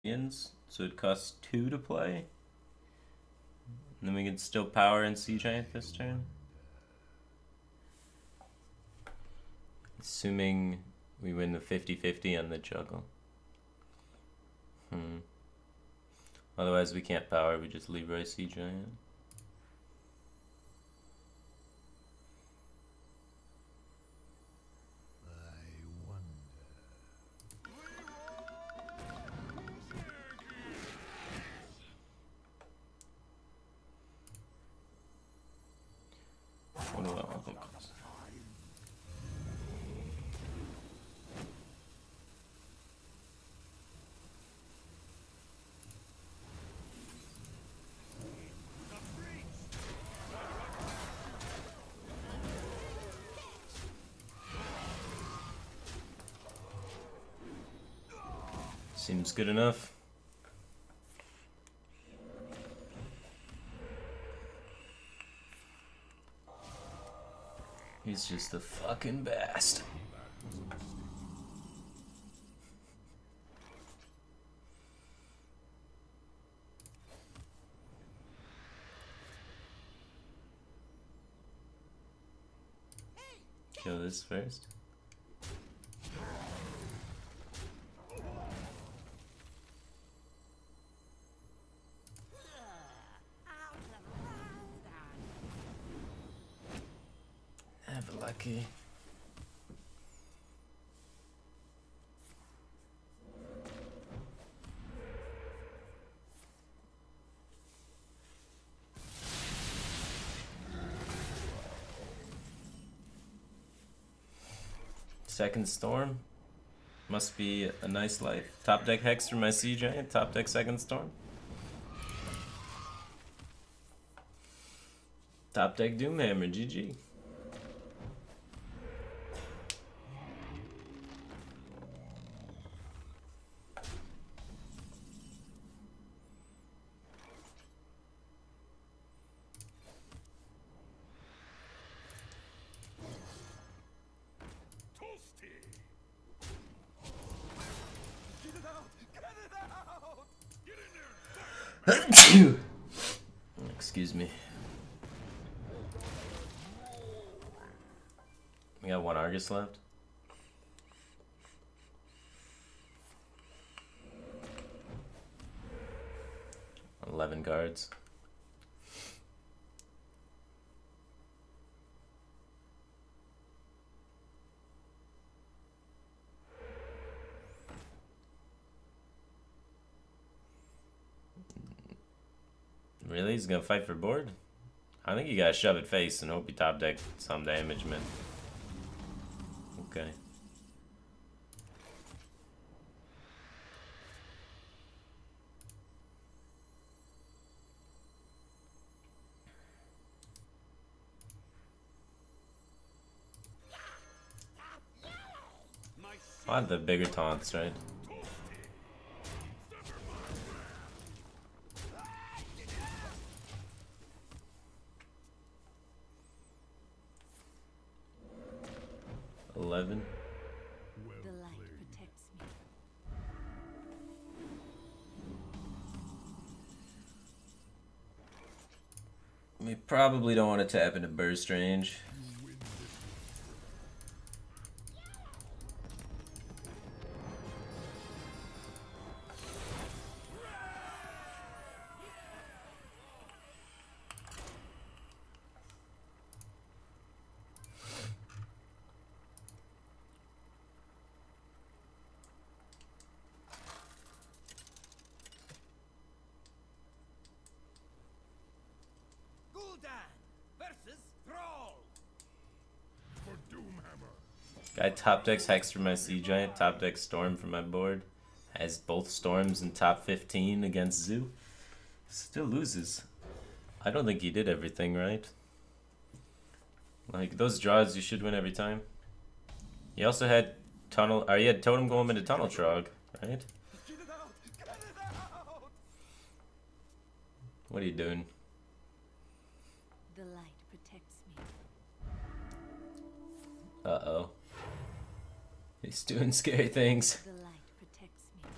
minions, so it costs 2 to play. And then we can still power and Sea Giant this turn. Assuming we win the 50-50 on the juggle. Otherwise we can't power, we just Leroy Sea Giant. What do I want to cost? Seems good enough. He's just a fucking bast. Kill this first. Lucky. Second Storm. Must be a nice life. Top deck Hex for my Sea Giant. Top deck Second Storm. Top deck Doomhammer. GG. Excuse me. We got 1 Argus left. $11 guards. Really? He's gonna fight for board? I think you gotta shove it face and hope you top deck some damage, man. Okay. I have the bigger taunts, right? The light protects me. We probably don't want to tap into burst range. Guy top decks Hex for my Sea Giant, top deck Storm for my board. Has both Storms in top 15 against Zoo. Still loses. I don't think he did everything right. Like, those draws you should win every time. He also had Tunnel, or he had Totem Golem into Tunnel Trog, right? What are you doing? The light protects me. Uh-oh. He's doing scary things. The light protects me.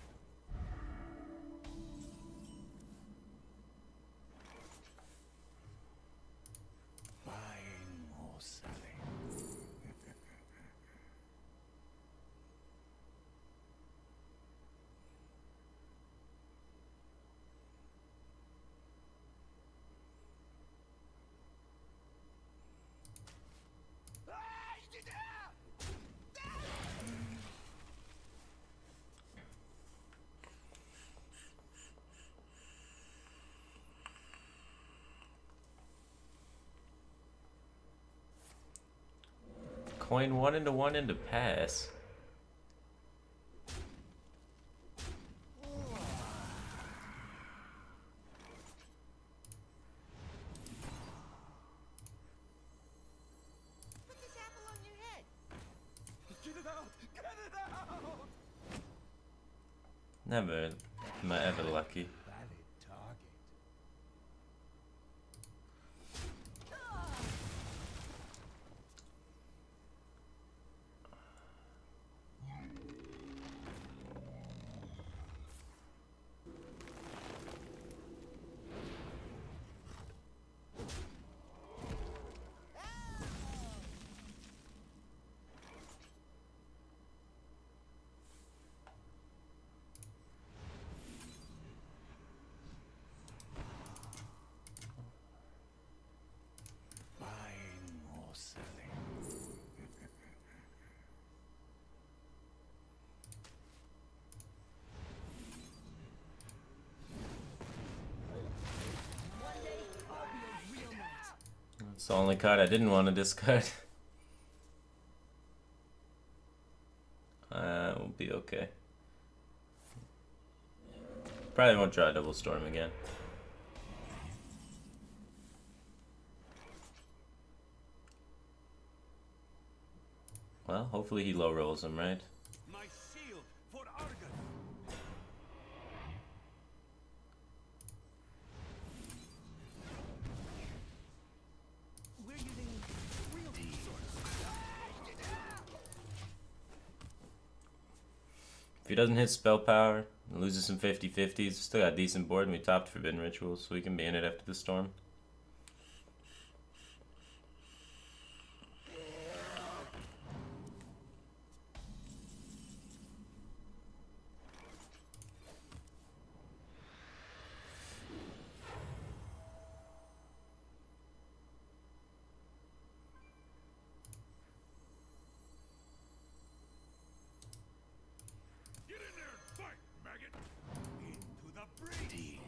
coin one into pass. Put this apple on your head. Get it out! Get it out! Never am I ever lucky. Valid target. Buying or selling. It's the only card I didn't want to discard. We'll be okay. Probably won't draw Double Storm again. Well, hopefully he low rolls him, right? My shield for Argon. We're using real If he doesn't hit spell power and loses some 50-50s, still got a decent board and we topped Forbidden Rituals, so we can be in it after the storm. Get in there and fight, maggot! Into the breach!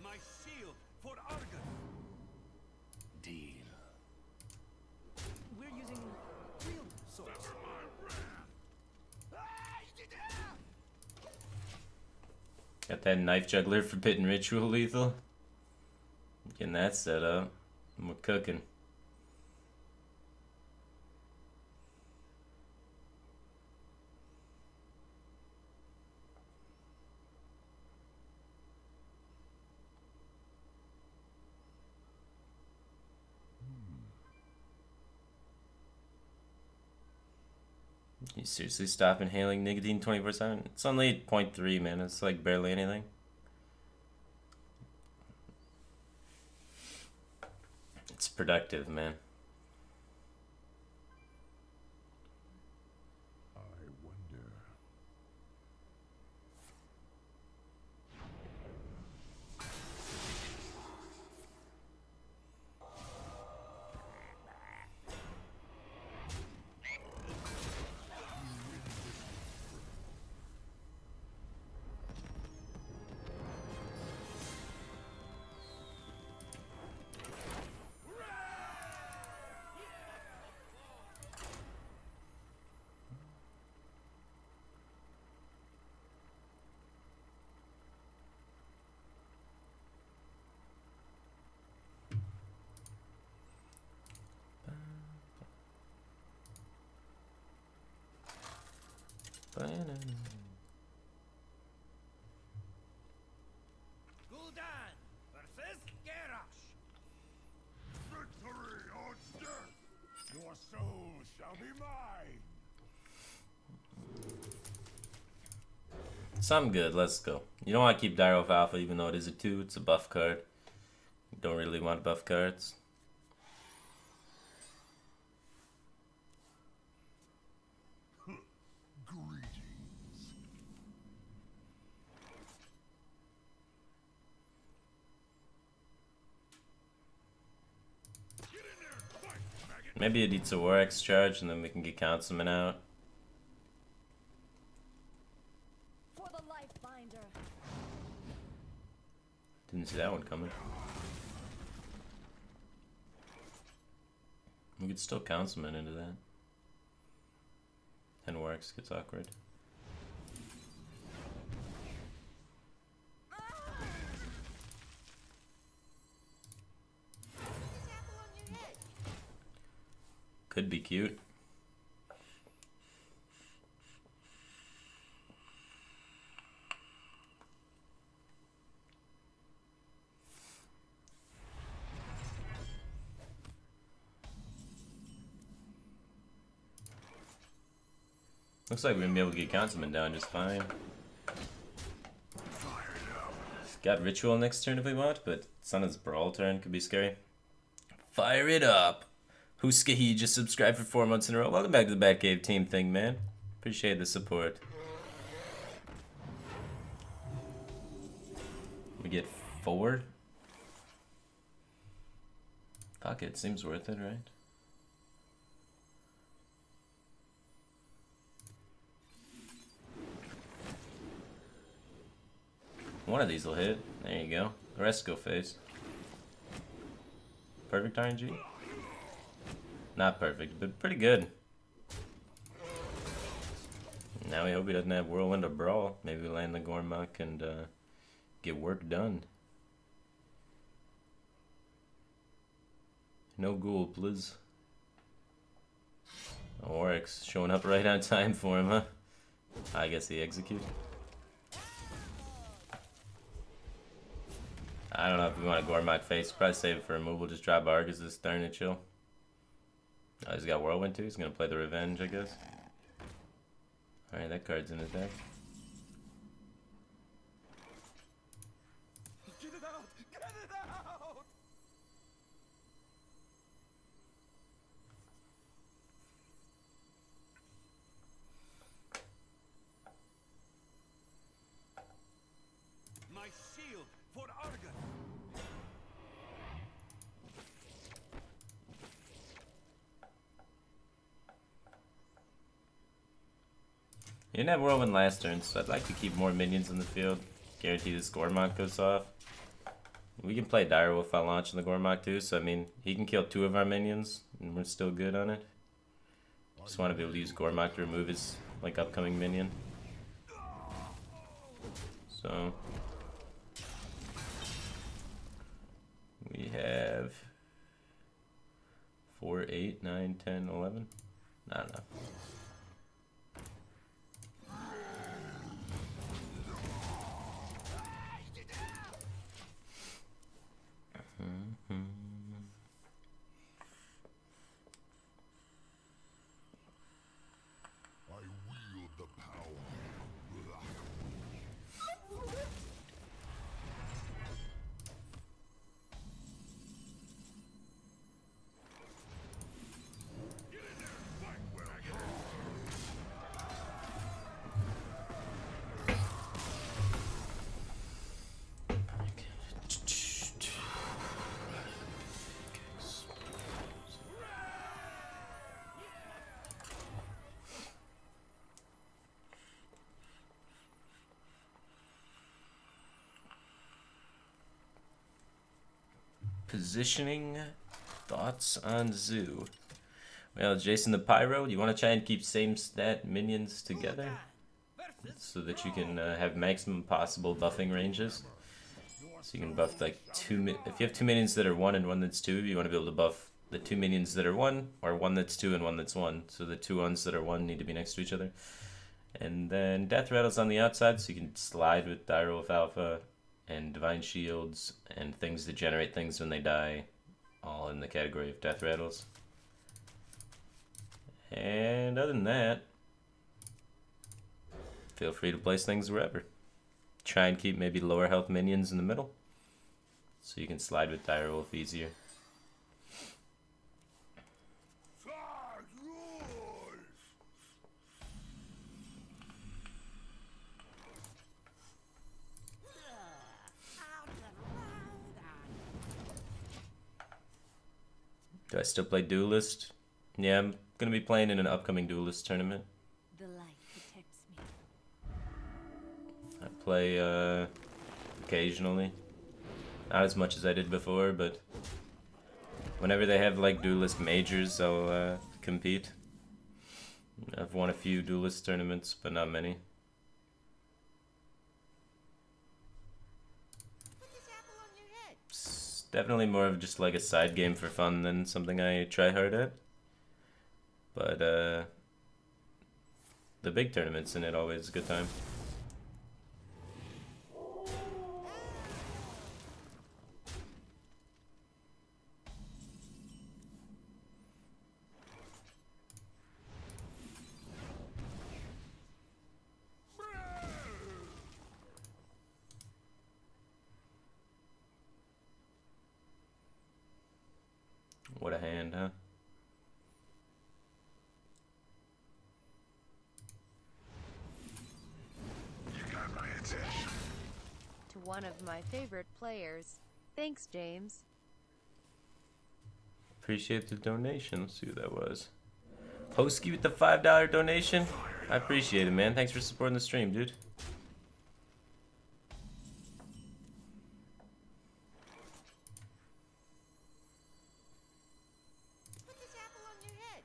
My shield for Argon. Deal. We're using real swords. Got that Knife Juggler Forbidden Ritual lethal. Getting that set up. And we're cooking. You seriously stop inhaling nicotine 24/7? It's only 0.3, man. It's like barely anything. It's productive, man. I wonder. Gul'dan versus Garrosh. Victory or death! Your soul shall be mine! Some good, let's go. You don't want to keep Dire Wolf Alpha even though it is a 2, it's a buff card. You don't really want buff cards. Maybe it eats a War Axe charge and then we can get Councilman out. For the life binder. Didn't see that one coming. We could still Councilman into that. And War Axe gets awkward. Could be cute. Looks like we're gonna be able to get Councilman down just fine. Got Ritual next turn if we want, but it's on his Brawl turn, could be scary. Fire it up! Huskahi just subscribed for 4 months in a row. Welcome back to the Batcave team thing, man. Appreciate the support. We get 4? Fuck it, seems worth it, right? One of these will hit. There you go. The rest go face. Perfect RNG? Not perfect, but pretty good. Now we hope he doesn't have Whirlwind or Brawl. Maybe we land the Gormuk and get work done. No ghoul, please. Oryx showing up right on time for him, huh? I guess he executed. I don't know if we want a Gormuk face. Probably save it for removal. Just drop Argus this turn and chill. Oh, he's got Whirlwind too. He's gonna play the Revenge, I guess. Alright, that card's in his deck. Get it out! Get it out! My shield for Argus! He didn't have Whirlwind last turn, so I'd like to keep more minions in the field. Guarantee this Gormok goes off. We can play Direwolf while launching the Gormok too, so I mean, he can kill 2 of our minions, and we're still good on it. Just want to be able to use Gormok to remove his, like, upcoming minion. So... we have... 4, 8, 9, 10, 11? Not enough. Positioning thoughts on Zoo. Well, Jason the Pyro, you want to try and keep same stat minions together so that you can have maximum possible buffing ranges. So you can buff like if you have 2 minions that are 1 and 1 that's 2, you want to be able to buff the 2 minions that are 1 or 1 that's 2 and 1 that's 1. So the 2 ones that are 1 need to be next to each other. And then Death Rattle's on the outside, so you can slide with Direwolf Alpha and Divine Shields and things that generate things when they die, all in the category of Death Rattles. And other than that, feel free to place things wherever. Try and keep maybe lower health minions in the middle, so you can slide with Direwolf easier. Do I still play Duelist? Yeah, I'm gonna be playing in an upcoming duelist tournament. The light protects me. I play occasionally. Not as much as I did before, but whenever they have like duelist majors, I'll compete. I've won a few duelist tournaments, but not many. It's definitely more of just like a side game for fun than something I try hard at. But the big tournaments in it always a good time. What a hand, huh? To one of my favorite players. Thanks, James. Appreciate the donation. Let's see who that was. Hosky with the $5 donation. I appreciate it, man. Thanks for supporting the stream, dude. Put this apple on your head.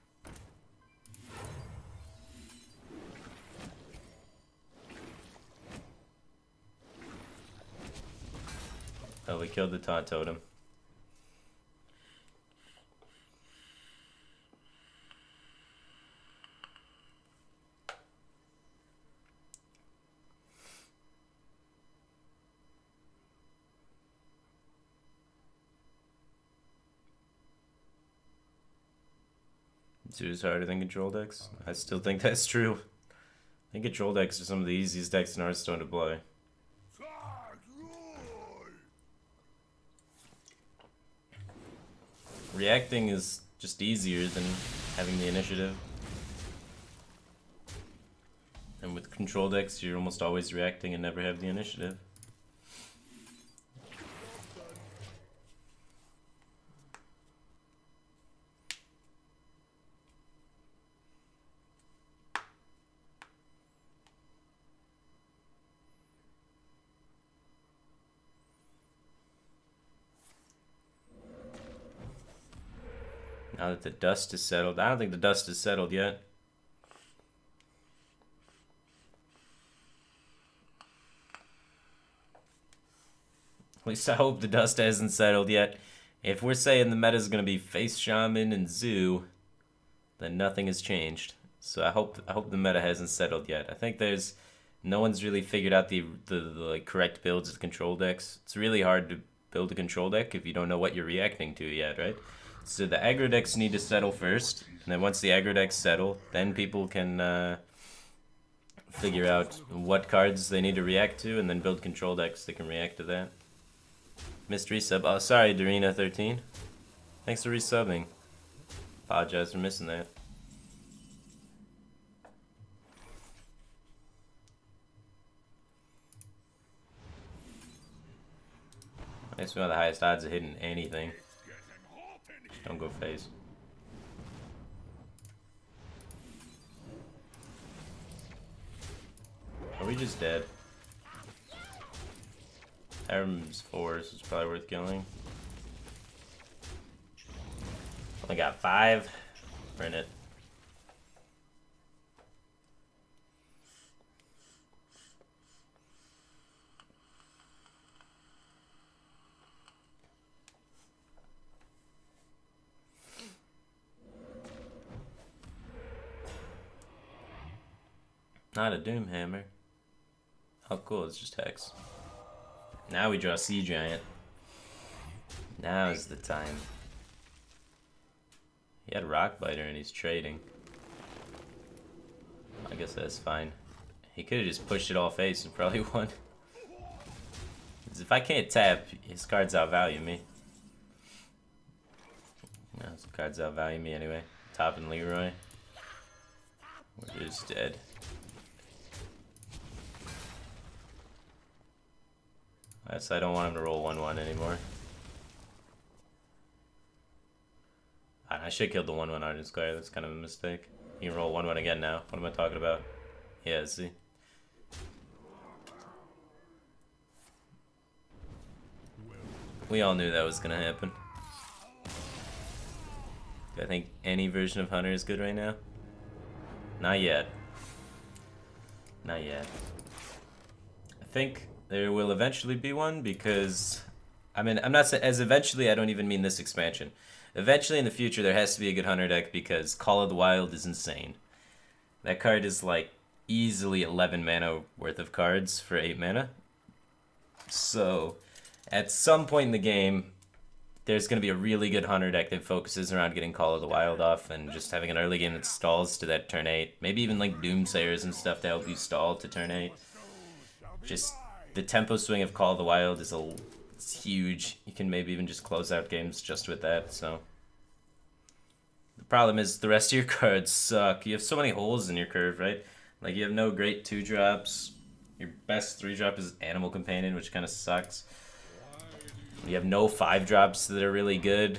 Oh, we killed the taunt totem. Zoo's harder than control decks. I still think that's true. I think control decks are some of the easiest decks in Hearthstone to play. Reacting is just easier than having the initiative. And with control decks, you're almost always reacting and never have the initiative. Now that the dust is settled. I don't think the dust is settled yet. At least I hope the dust hasn't settled yet. If we're saying the meta is going to be Face Shaman and Zoo, then nothing has changed. So I hope the meta hasn't settled yet. I think no one's really figured out the like correct builds of control decks. It's really hard to build a control deck if you don't know what you're reacting to yet, right? So the aggro decks need to settle first, and then once the aggro decks settle, then people can figure out what cards they need to react to, and then build control decks that can react to that. Mystery sub. Oh, sorry, Dorina13. Thanks for resubbing. Apologize for missing that. I guess we have the highest odds of hitting anything. Just don't go face. Are we just dead? Aram's force is probably worth killing. Only got 5. Print it. Not a Doom Hammer. Oh cool, it's just Hex. Now we draw Sea Giant. Now is the time. He had Rock Biter and he's trading. I guess that's fine. He could have just pushed it all face and probably won. If I can't tap, his cards outvalue me. No, his cards outvalue me anyway. Top and Leroy. We're just dead. So I don't want him to roll 1-1 anymore. I should kill the 1/1 Argent Squire. That's kind of a mistake. You can roll 1/1 again now. What am I talking about? Yeah, see? We all knew that was gonna happen. Do I think any version of Hunter is good right now? Not yet. Not yet. I think there will eventually be one because, I mean, I'm not saying, as eventually, I don't even mean this expansion. Eventually in the future, there has to be a good Hunter deck because Call of the Wild is insane. That card is like easily 11 mana worth of cards for 8 mana. So, at some point in the game, there's going to be a really good Hunter deck that focuses around getting Call of the Wild off and just having an early game that stalls to that turn 8. Maybe even like Doomsayers and stuff to help you stall to turn 8. Just the tempo swing of Call of the Wild is it's huge. You can maybe even just close out games just with that, so. The problem is the rest of your cards suck. You have so many holes in your curve, right? Like you have no great 2-drops. Your best 3-drop is Animal Companion, which kind of sucks. You have no 5-drops that are really good.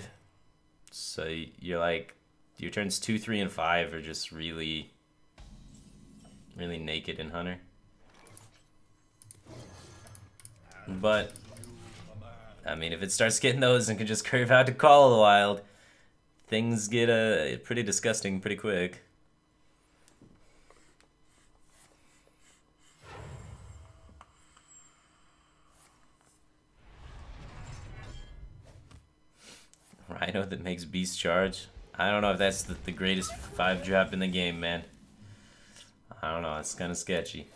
So you're like, your turns 2, 3, and 5 are just really, really naked in Hunter. But, I mean, if it starts getting those and can just curve out to Call of the Wild, things get pretty disgusting pretty quick. Rhino that makes Beast Charge. I don't know if that's the greatest 5-drop in the game, man. I don't know, it's kind of sketchy.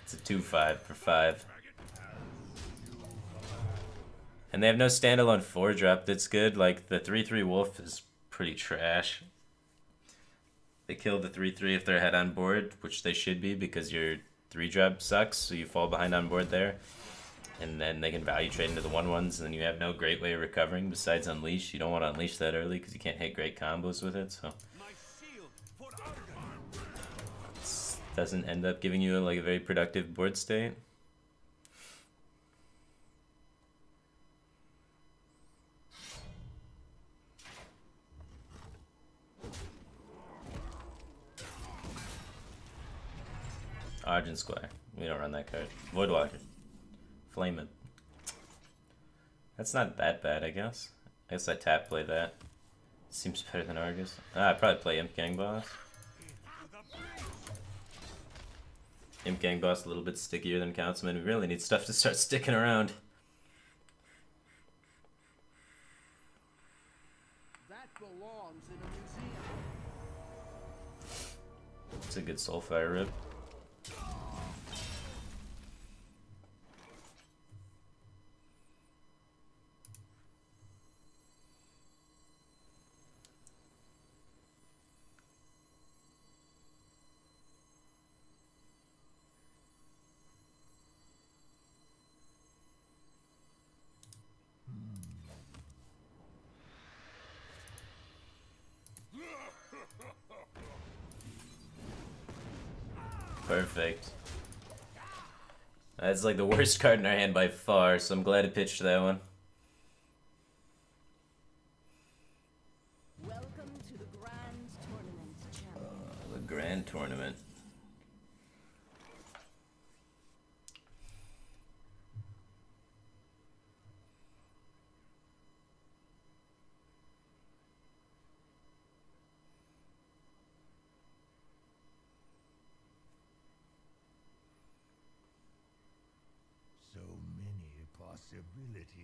It's a 2/5 for 5. And they have no standalone 4-drop that's good. Like, the 3/3 Wolf is pretty trash. They kill the 3/3 if they're ahead on board, which they should be because your 3-drop sucks, so you fall behind on board there. And then they can value trade into the 1/1s, and then you have no great way of recovering besides Unleash. You don't want to Unleash that early because you can't hit great combos with it, so. It doesn't end up giving you like a very productive board state. Argent Squire. We don't run that card. Voidwalker. Flame it. That's not that bad, I guess. I guess I tap play that. Seems better than Argus. I'd probably play Imp Gang Boss. Imp Gang Boss a little bit stickier than Councilman. We really need stuff to start sticking around. That belongs in a museum. It's a good Soulfire rip. Perfect. That's like the worst card in our hand by far, so I'm glad it pitched that one. Welcome to the Grand Tournament, champion. The Grand Tournament. So many possibilities.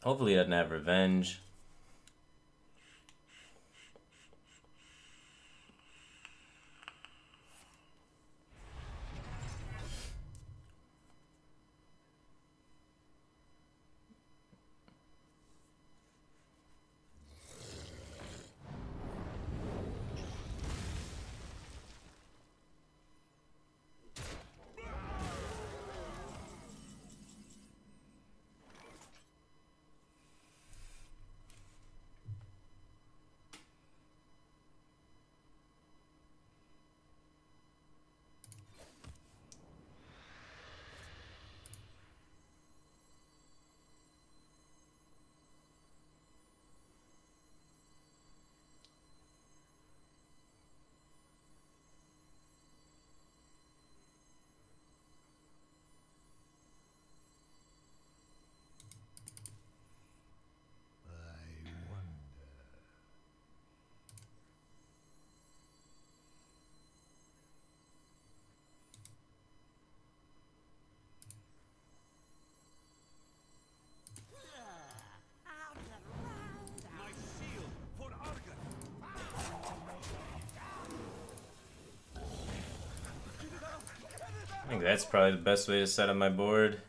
Hopefully he doesn't have revenge. I think that's probably the best way to set up my board.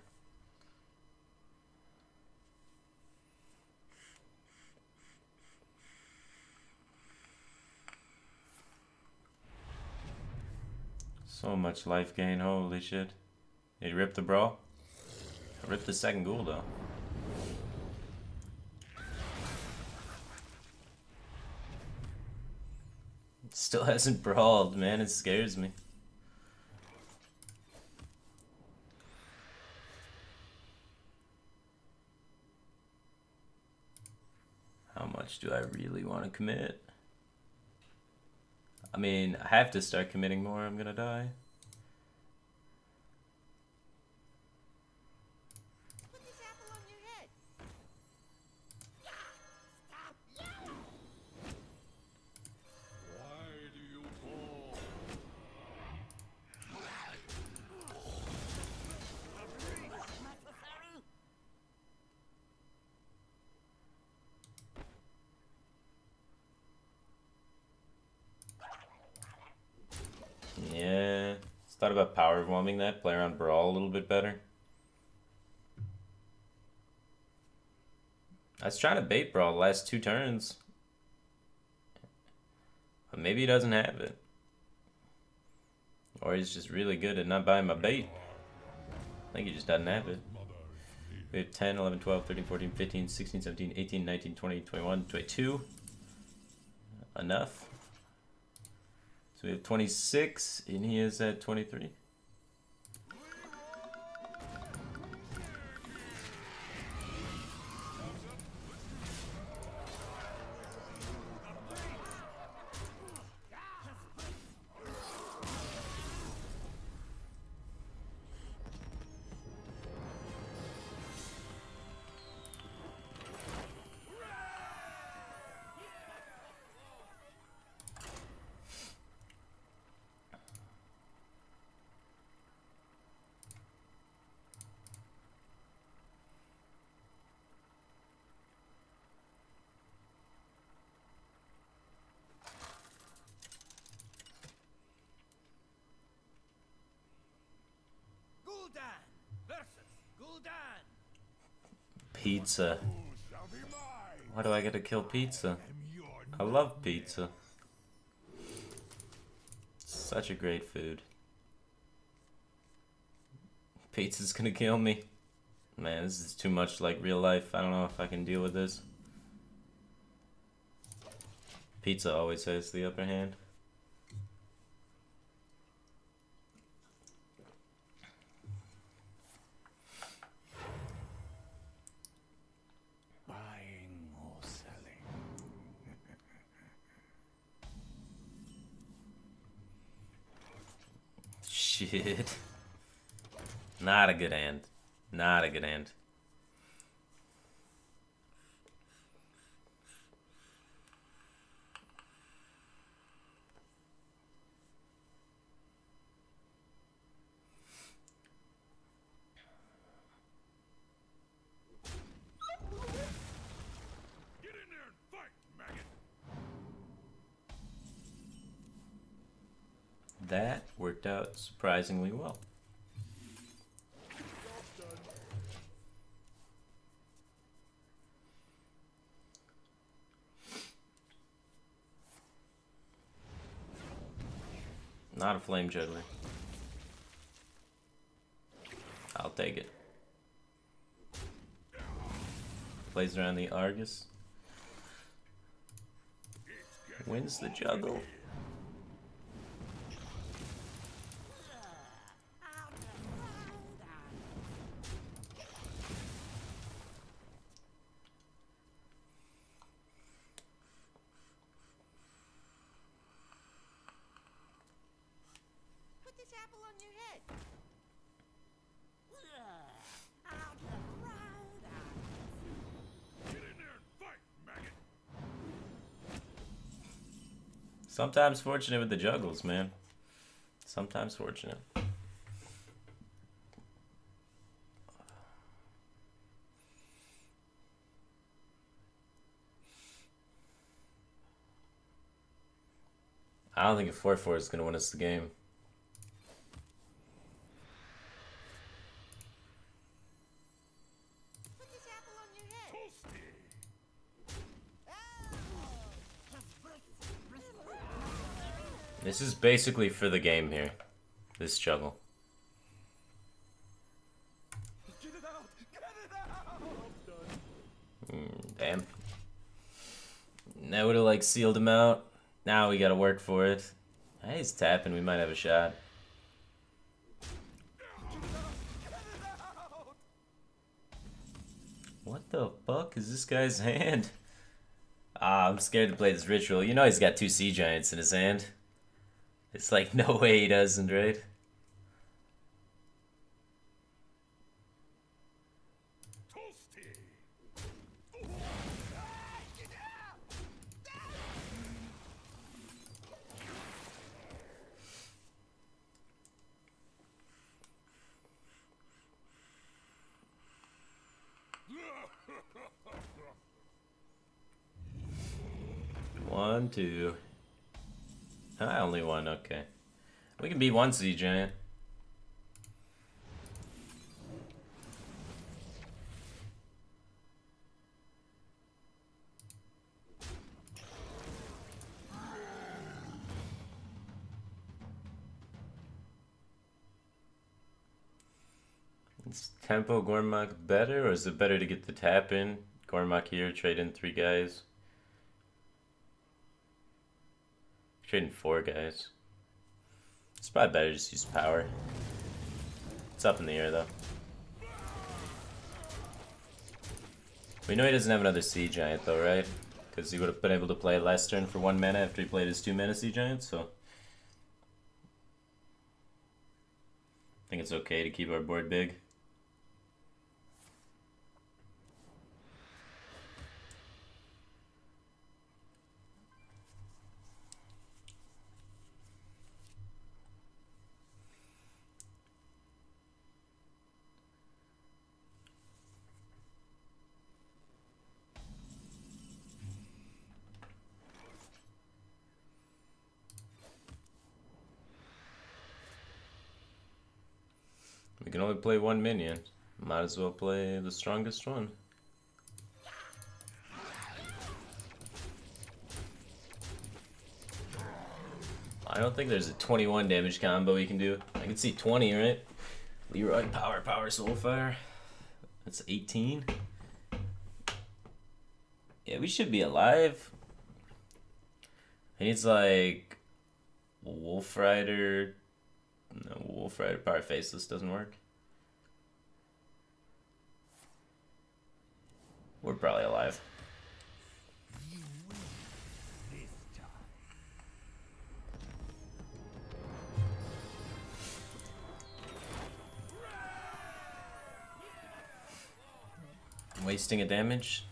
So much life gain, holy shit. Did he rip the brawl? I ripped the second ghoul though. Still hasn't brawled, man, it scares me. How much do I really want to commit? I mean, I have to start committing more, I'm gonna die. Put this apple on your head. Why do you fall? Yeah, just thought about power bombing that, play around brawl a little bit better. I was trying to bait brawl the last 2 turns. But maybe he doesn't have it. Or he's just really good at not buying my bait. I think he just doesn't have it. We have 10, 11, 12, 13, 14, 15, 16, 17, 18, 19, 20, 21, 22. Enough. So we have 26, and he is at 23. Gul'dan versus Gul'dan. Pizza. Shall be mine. Why do I get to kill pizza? Am your I love pizza. Such a great food. Pizza's gonna kill me. Man, this is too much like real life. I don't know if I can deal with this. Pizza always has the upper hand. buying or selling? Shit. Not a good hand. Not a good hand. Get in there and fight, maggot! That worked out surprisingly well. Not a flame juggler. I'll take it. Plays around the Argus. Wins the juggle. Put this apple on your head. Out the crowd. Get in there and fight, maggot! Sometimes fortunate with the juggles, man. Sometimes fortunate. I don't think a 4-4 is going to win us the game. This is basically for the game here. This juggle. Get it out! Get it out! Damn. That would have like sealed him out. Now we gotta work for it. Hey, he's tapping. We might have a shot. What the fuck is this guy's hand? Ah, I'm scared to play this ritual. You know he's got 2 Sea Giants in his hand. It's like no way he doesn't, right? Toasty! One, two. I only one, okay. We can beat 1 Sea Giant. Is Tempo Gormak better, or is it better to get the tap in? Gormak here, trade in 3 guys. Trading 4 guys. It's probably better to just use power. It's up in the air though. We know he doesn't have another Sea Giant though, right? Because he would have been able to play last turn for 1 mana after he played his 2 mana Sea Giant, so I think it's okay to keep our board big. We can only play 1 minion. Might as well play the strongest one. I don't think there's a 21 damage combo we can do. I can see 20, right? Leroy, power, Soulfire. That's 18. Yeah, we should be alive. He needs like Wolf Rider. No, Wolf Rider Power Faceless doesn't work. We're probably alive. Wasting a damage,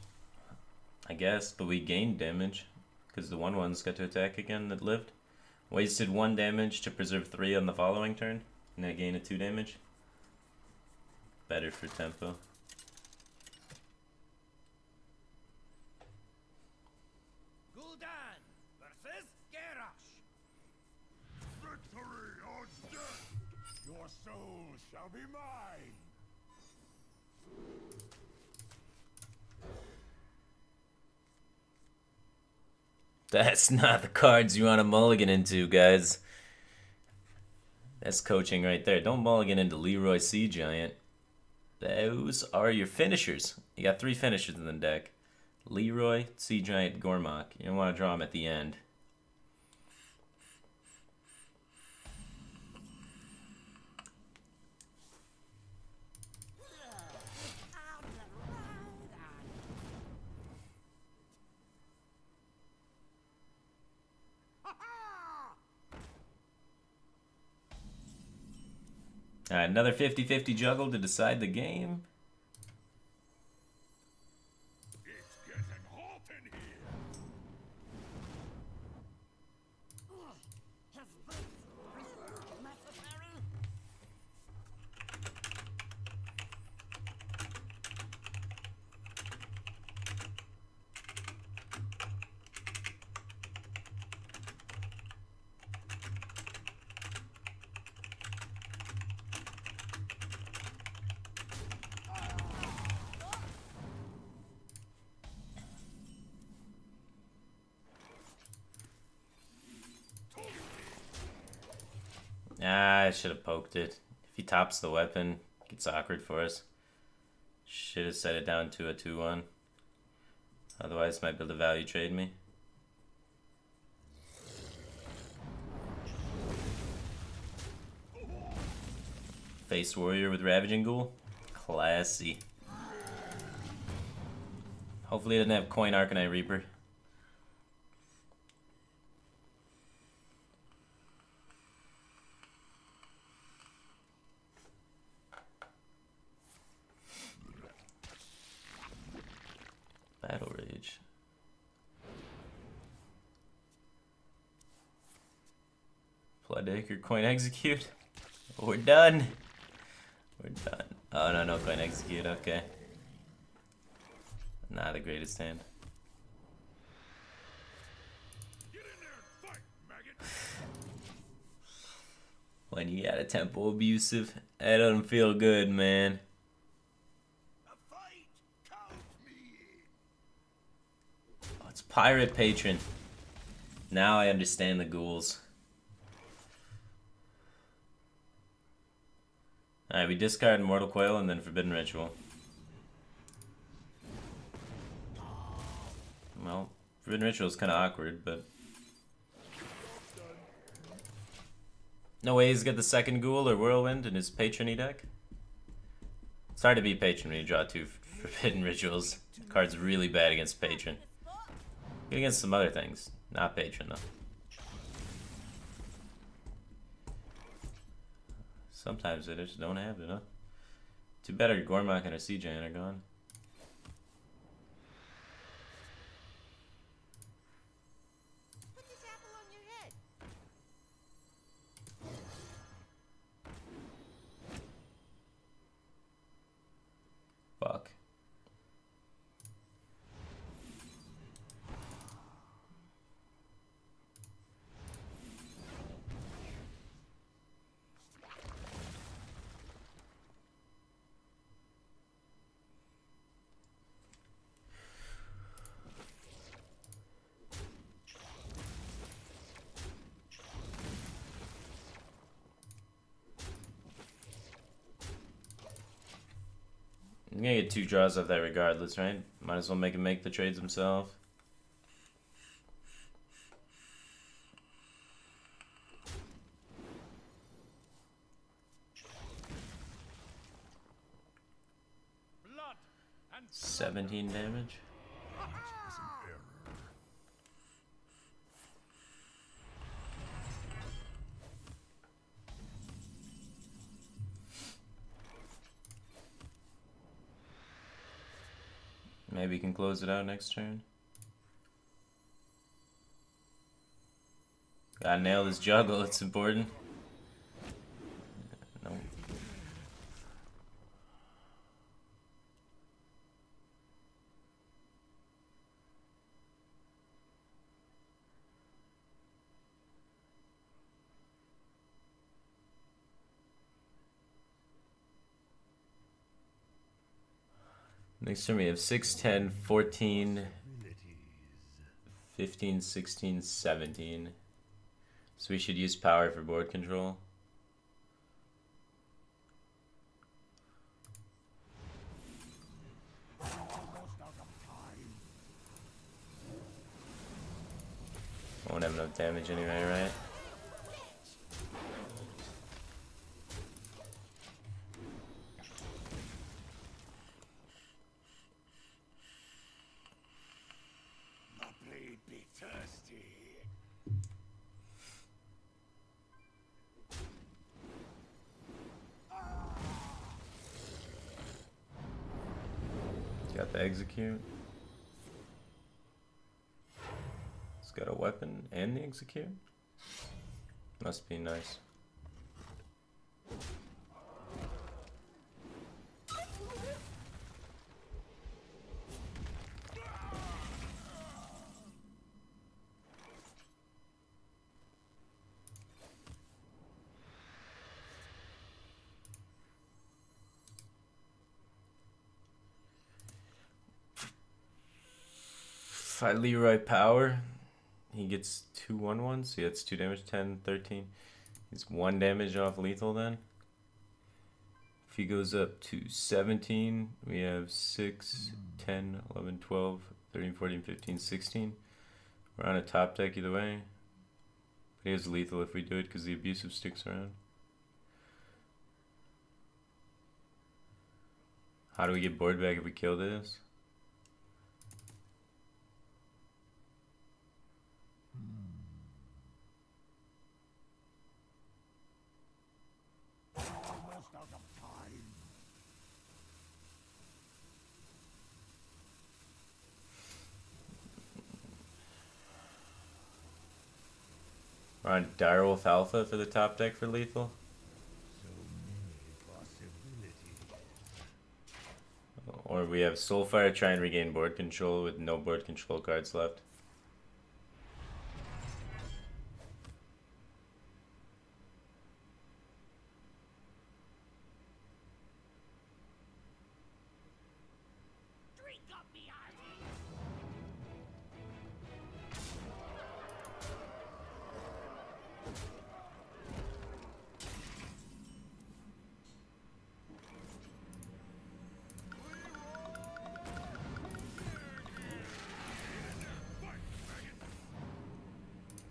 I guess, but we gained damage because the 1/1s got to attack again that lived. Wasted 1 damage to preserve 3 on the following turn, and then gain a 2 damage. Better for tempo. Gul'dan versus Garrosh. Victory or death! Your soul shall be mine! That's not the cards you want to mulligan into, guys. That's coaching right there. Don't mulligan into Leroy Sea Giant. Those are your finishers. You got 3 finishers in the deck. Leroy, Sea Giant, Gormak. You don't want to draw them at the end. Alright, another 50-50 juggle to decide the game. It's getting hot in here! Ah, I should have poked it. If he tops the weapon, it gets awkward for us. Should have set it down to a 2-1. Otherwise, might be able to value trade me. Face Warrior with Ravaging Ghoul. Classy. Hopefully it doesn't have Coin Arcanite Reaper. Battle Rage. Floodacre, Coin Execute. We're done. We're done. Oh no, no Coin Execute, okay. Not the greatest hand. Get in there and fight, maggot. When you got a tempo abusive, that doesn't feel good, man. A fight. Count me in. Oh, it's Pirate Patron. Now I understand the ghouls. Alright, we discard Mortal Coil and then Forbidden Ritual. Well, Forbidden Ritual is kind of awkward, but... No way he's got the second Ghoul or Whirlwind in his Patron-y deck? It's hard to beat Patron when you draw 2 Forbidden Rituals. The card's really bad against Patron. Good against some other things. Not Patron, though. Sometimes they just don't have it, huh? Too bad our Gormok and our CJ are gone. Put this apple on your head. Fuck. I'm gonna get 2 draws off that regardless, right? Might as well make him make the trades himself. Blood and 17 damage. Maybe he can close it out next turn. Gotta nail this juggle, it's important. No. Next turn we have 6, 10, 14, 15, 16, 17. So we should use power for board control. Won't have enough damage anyway, right? the blade be thirsty. Got the execute. It's got a weapon and the execute. Must be nice. If I Leroy Power, he gets 2/1/1s. So that's 2 damage, 10, 13. He's 1 damage off lethal then. If he goes up to 17, we have 6, 10, 11, 12, 13, 14, 15, 16. We're on a top deck either way. But he has lethal if we do it because the abusive sticks around. How do we get board back if we kill this? Almost out of time. We're on Direwolf Alpha for the top deck for lethal. So many possibilities. Or we have Soulfire try and regain board control with no board control cards left. Drink up me eye.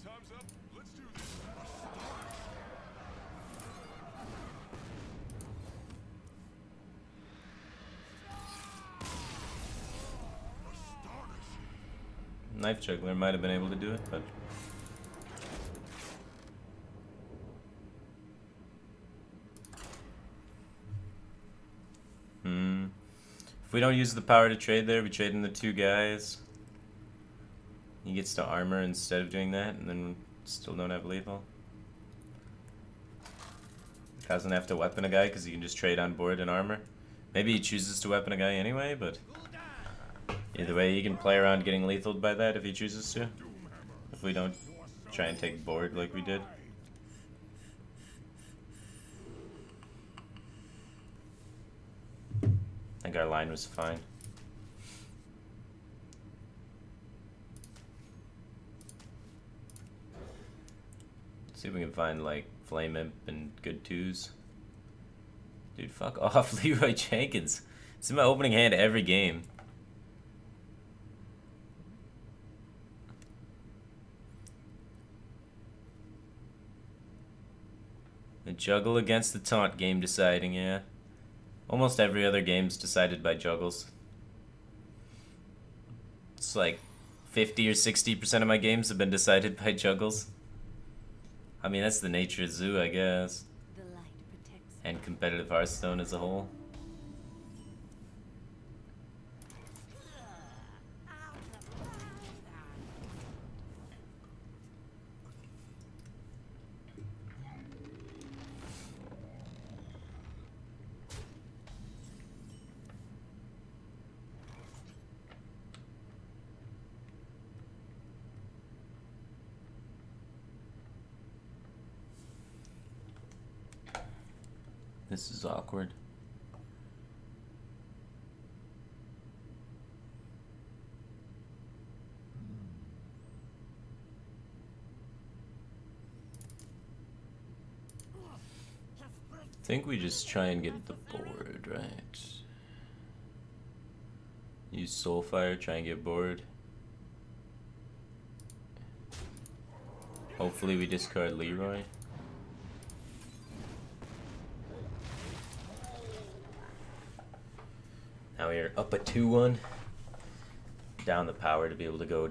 Time's up. Let's do this. Knife Juggler might have been able to do it, but if we don't use the power to trade there, we trade in the 2 guys. He gets to armor instead of doing that, and then still don't have lethal. Doesn't have to weapon a guy because he can just trade on board and armor. Maybe he chooses to weapon a guy anyway, but either way, he can play around getting lethaled by that if he chooses to. If we don't try and take board like we did. I think our line was fine. Let's see if we can find like Flame Imp and good 2s. Dude, fuck off, Leroy Jenkins. It's in my opening hand every game. The juggle against the taunt game deciding, yeah. Almost every other game's decided by juggles. It's like 50 or 60% of my games have been decided by juggles. I mean, that's the nature of Zoo, I guess. The light protects. And competitive Hearthstone as a whole. This is awkward. I think we just try and get the board, right? Use Soulfire, try and get board. Hopefully we discard Leroy. Now we are up a 2-1. Down the power to be able to go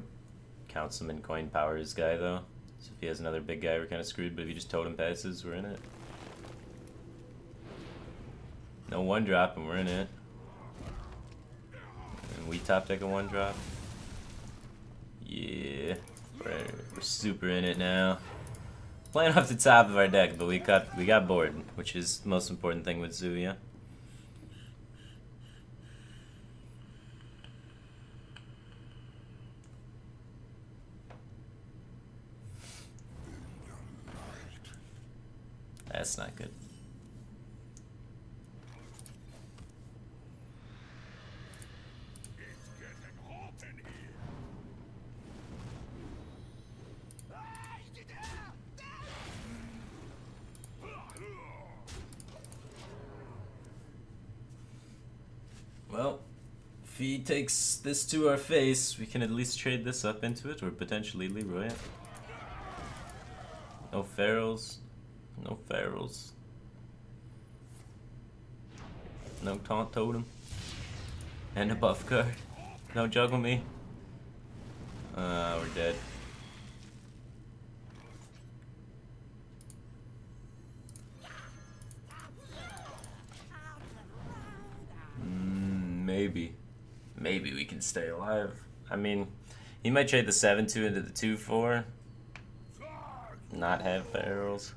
count some and coin power his guy though. So if he has another big guy, we're kind of screwed, but if he just totem passes, we're in it. No 1-drop and we're in it. And we top deck a 1-drop. Yeah, we're super in it now. Playing off the top of our deck, but we got bored, which is the most important thing with Zuya. That's not good. It's getting hot in here. Well, if he takes this to our face, we can at least trade this up into it, or potentially Leroy it. No ferals. No ferals. No taunt totem. And a buff card. No juggle me. We're dead. Maybe. Maybe we can stay alive. I mean, he might trade the 7-2 into the 2-4. Not have barrels.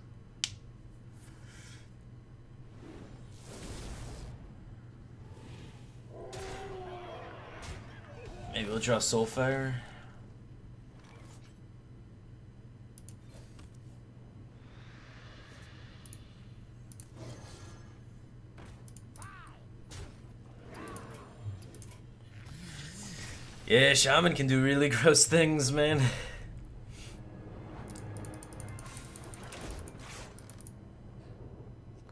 Maybe we'll draw Soulfire. Yeah, Shaman can do really gross things, man.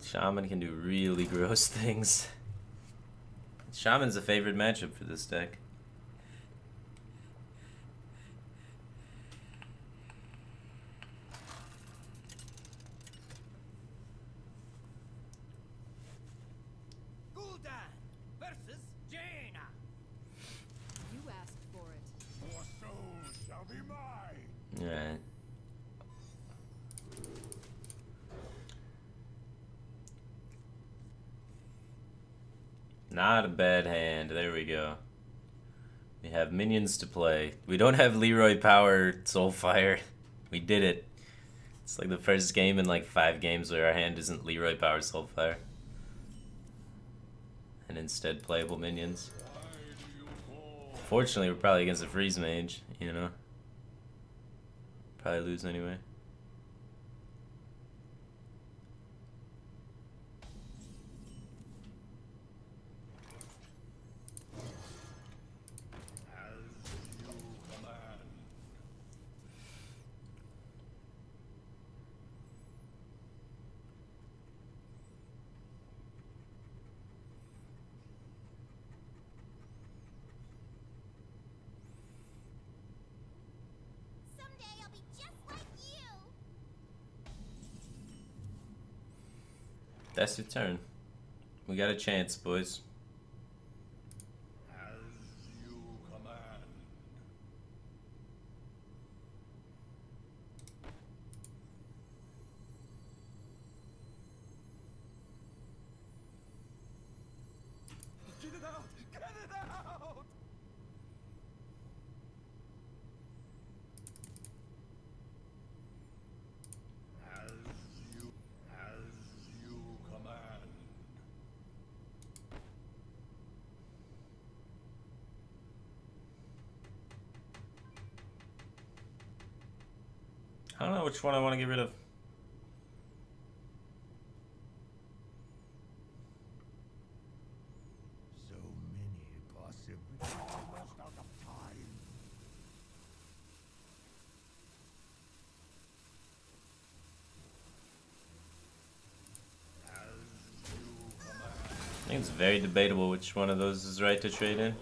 Shaman can do really gross things. Shaman's a favorite matchup for this deck. Gul'dan versus Jaina. You asked for it. Your soul shall be mine. Alright. Not a bad hand. There we go. We have minions to play. We don't have Leroy Power Soulfire. We did it. It's like the first game in like 5 games where our hand isn't Leroy Power Soulfire. And instead playable minions. Fortunately, we're probably against a Freeze Mage, you know? Probably lose anyway. Someday I'll be just like you. That's your turn. We got a chance, boys. As you command. Get it out! Get it out! As you command. I don't know which one I want to get rid of. So many possibilities. Almost out of time. I think it's very debatable which one of those is right to trade in.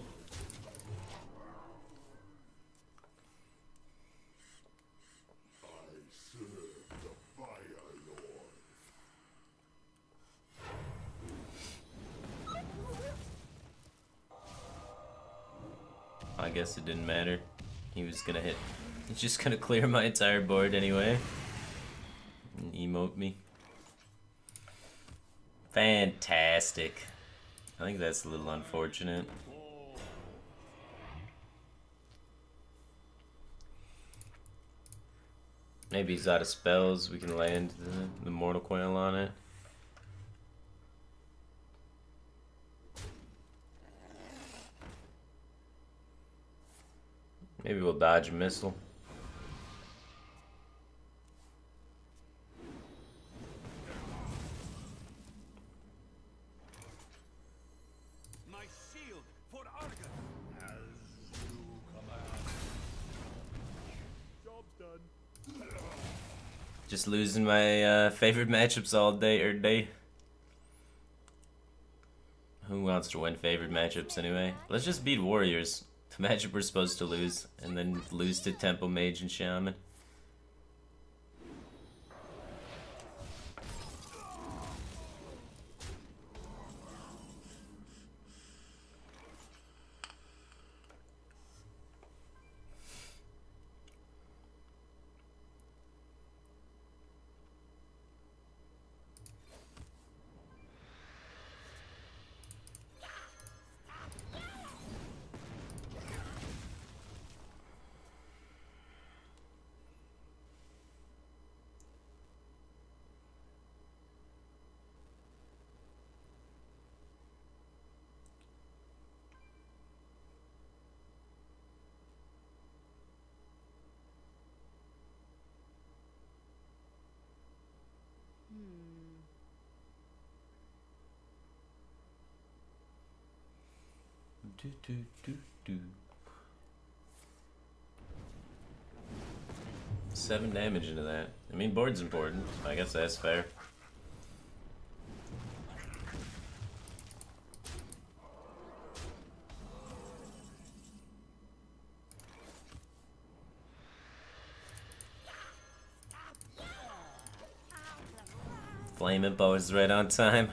I guess it didn't matter. He was gonna hit. He's just gonna clear my entire board anyway. And emote me. Fantastic. I think that's a little unfortunate. Maybe he's out of spells. We can land the Mortal Coil on it. Maybe we'll dodge a missile. My shield for Argus. As you command. Job's done. Just losing my favorite matchups all day or day. Who wants to win favored matchups anyway? Let's just beat Warriors. The matchup we're supposed to lose, and then lose to Tempo Mage and Shaman. Do, do, do, do. 7 damage into that. I mean, board's important. I guess that's fair. Flame Impo is right on time.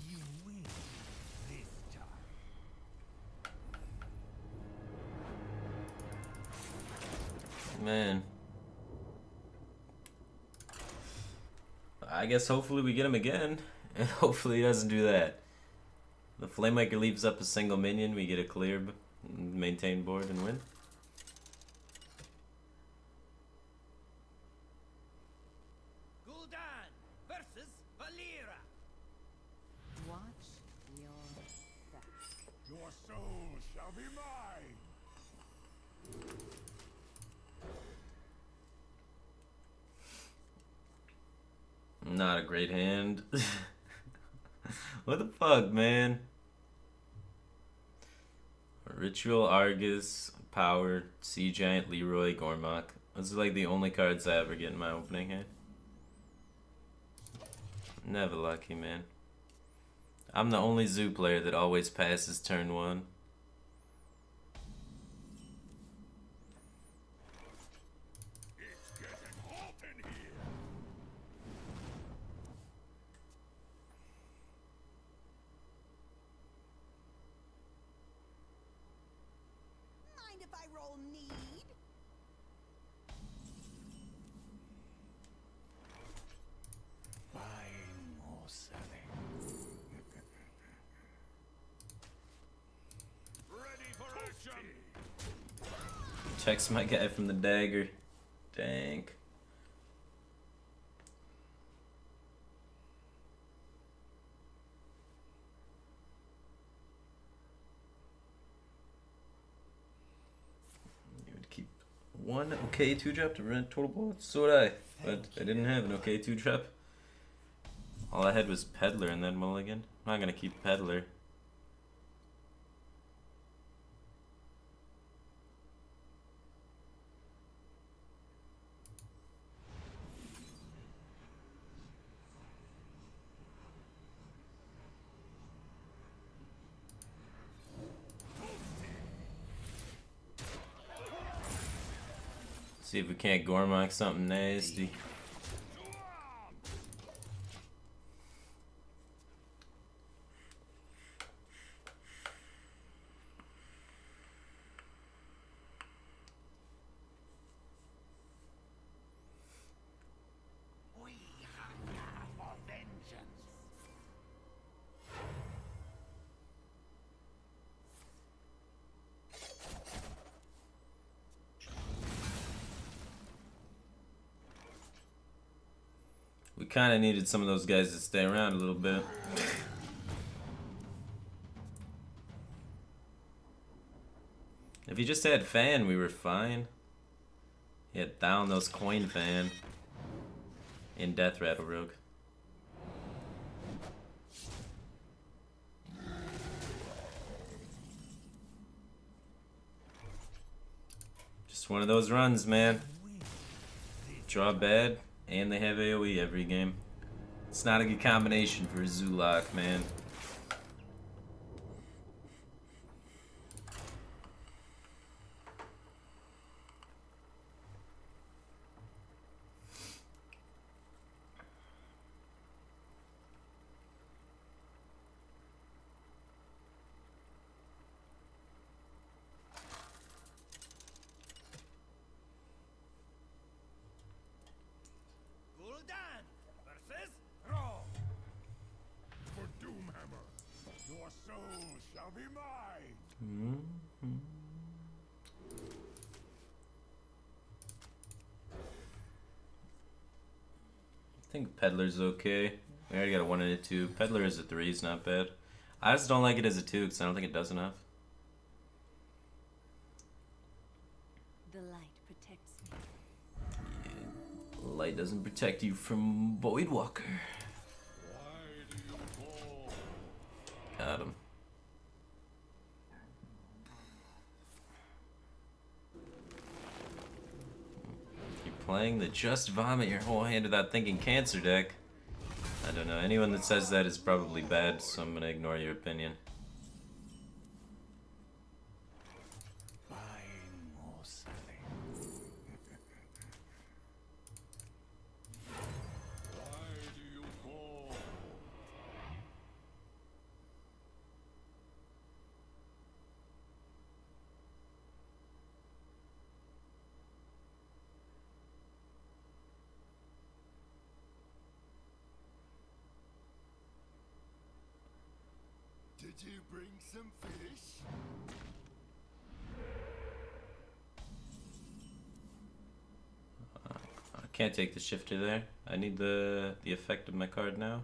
You win this time. Man. I guess hopefully we get him again. And hopefully he doesn't do that. The Flamemaker leaves up a single minion, we get a clear, maintain board, and win. Gul'dan versus Valeera. Watch your back. Your soul shall be mine. Not a great hand. What the fuck, man? Ritual, Argus, Power, Sea Giant, Leroy, Gormok. Those are like the only cards I ever get in my opening hand. Never lucky, man. I'm the only Zoo player that always passes turn 1. It's getting hot in here. Mind if I roll need? Buying or selling. Ready for action. Checks my guy from the dagger. Dank. You would keep one okay 2-drop to rent total bullets? So would I. But I didn't have an okay 2-drop. All I had was Peddler and then Mulligan. I'm not gonna keep Peddler. See if we can't Gormok something nasty. We hunger for vengeance. kind of needed some of those guys to stay around a little bit. If he just had Fan, we were fine. He had down those coin Fan in Death Rattle Rogue. Just one of those runs, man. Draw bad, and they have AoE every game. It's not a good combination for a Zulok, man. Gul'dan versus Thrall. For Doomhammer, your soul shall be mine. I think Peddler's okay. We already got a 1 and a 2. Peddler as a 3 is not bad. I just don't like it as a 2 because I don't think it does enough. The light protects me. Light doesn't protect you from Voidwalker. Got him. You're playing the Just Vomit your whole hand without thinking cancer deck. I don't know. Anyone that says that is probably bad, so I'm gonna ignore your opinion. Buying or selling. Why do you call? Did you bring some fish? I can't take the shifter there. I need the effect of my card now.